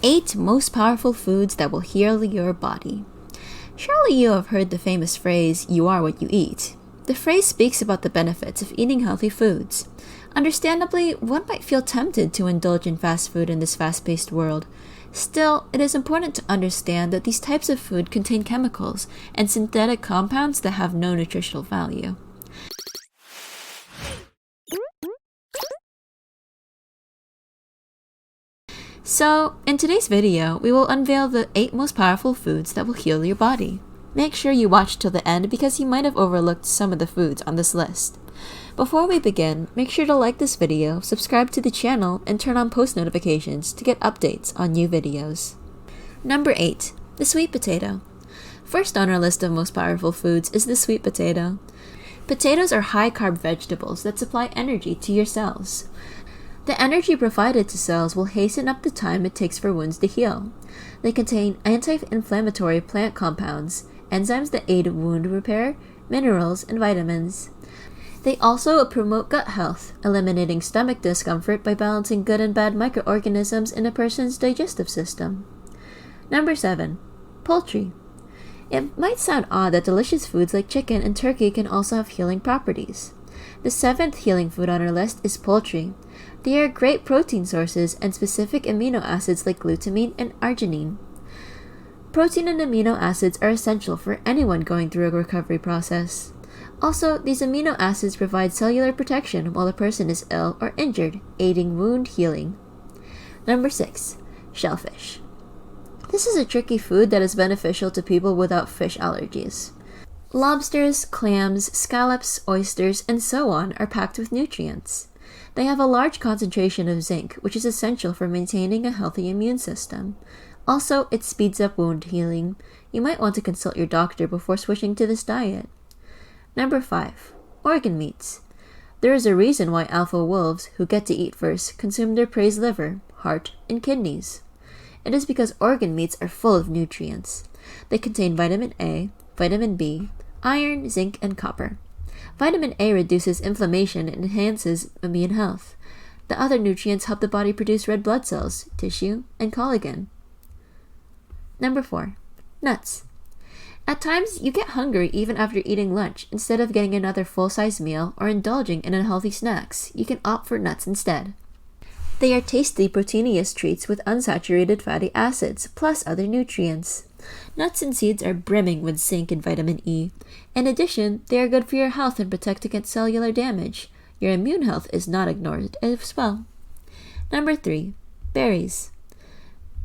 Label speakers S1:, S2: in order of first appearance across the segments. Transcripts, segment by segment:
S1: 8 most powerful foods that will heal your body. Surely you have heard the famous phrase, "You are what you eat." The phrase speaks about the benefits of eating healthy foods. Understandably, one might feel tempted to indulge in fast food in this fast-paced world. Still, it is important to understand that these types of food contain chemicals and synthetic compounds that have no nutritional value. So, in today's video, we will unveil the 8 most powerful foods that will heal your body. Make sure you watch till the end because you might have overlooked some of the foods on this list. Before we begin, make sure to like this video, subscribe to the channel, and turn on post notifications to get updates on new videos. Number 8. The sweet potato. First on our list of most powerful foods is the sweet potato. Potatoes are high-carb vegetables that supply energy to your cells. The energy provided to cells will hasten up the time it takes for wounds to heal. They contain anti-inflammatory plant compounds, enzymes that aid wound repair, minerals, and vitamins. They also promote gut health, eliminating stomach discomfort by balancing good and bad microorganisms in a person's digestive system. Number 7. Poultry. It might sound odd that delicious foods like chicken and turkey can also have healing properties. The 7th healing food on our list is poultry. They are great protein sources and specific amino acids like glutamine and arginine. Protein and amino acids are essential for anyone going through a recovery process. Also, these amino acids provide cellular protection while a person is ill or injured, aiding wound healing. Number 6. Shellfish. This is a tricky food that is beneficial to people without fish allergies. Lobsters, clams, scallops, oysters, and so on are packed with nutrients. They have a large concentration of zinc, which is essential for maintaining a healthy immune system. Also, it speeds up wound healing. You might want to consult your doctor before switching to this diet. Number 5. Organ meats. There is a reason why alpha wolves, who get to eat first, consume their prey's liver, heart, and kidneys. It is because organ meats are full of nutrients. They contain vitamin A, vitamin B, iron, zinc, and copper. Vitamin A reduces inflammation and enhances immune health. The other nutrients help the body produce red blood cells, tissue, and collagen. Number 4. Nuts. At times, you get hungry even after eating lunch. Instead of getting another full-size meal or indulging in unhealthy snacks, you can opt for nuts instead. They are tasty, proteinous treats with unsaturated fatty acids, plus other nutrients. Nuts and seeds are brimming with zinc and vitamin E. In addition, they are good for your health and protect against cellular damage. Your immune health is not ignored as well. Number 3. Berries.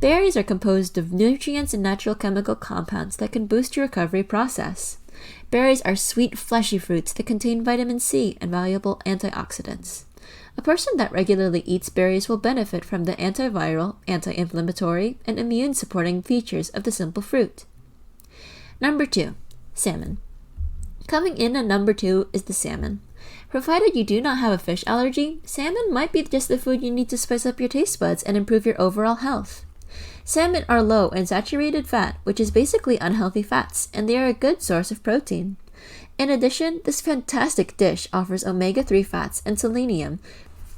S1: Berries are composed of nutrients and natural chemical compounds that can boost your recovery process. Berries are sweet, fleshy fruits that contain vitamin C and valuable antioxidants. A person that regularly eats berries will benefit from the antiviral, anti-inflammatory, and immune-supporting features of the simple fruit. Number 2. Salmon. Coming in at number 2 is the salmon. Provided you do not have a fish allergy, salmon might be just the food you need to spice up your taste buds and improve your overall health. Salmon are low in saturated fat, which is basically unhealthy fats, and they are a good source of protein. In addition, this fantastic dish offers omega-3 fats and selenium,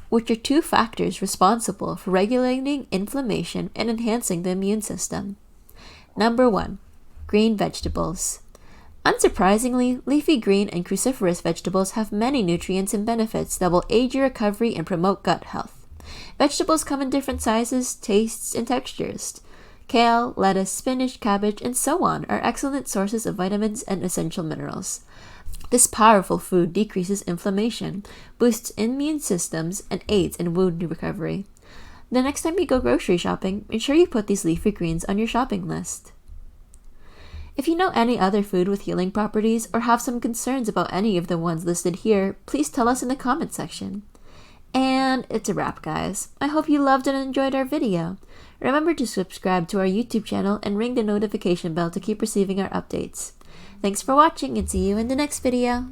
S1: which are 2 factors responsible for regulating inflammation and enhancing the immune system. Number 1. Green vegetables. Unsurprisingly, leafy green and cruciferous vegetables have many nutrients and benefits that will aid your recovery and promote gut health. Vegetables come in different sizes, tastes, and textures. Kale, lettuce, spinach, cabbage, and so on are excellent sources of vitamins and essential minerals. This powerful food decreases inflammation, boosts immune systems, and aids in wound recovery. The next time you go grocery shopping, ensure you put these leafy greens on your shopping list. If you know any other food with healing properties or have some concerns about any of the ones listed here, please tell us in the comment section. And it's a wrap, guys. I hope you loved and enjoyed our video. Remember to subscribe to our YouTube channel and ring the notification bell to keep receiving our updates. Thanks for watching and see you in the next video.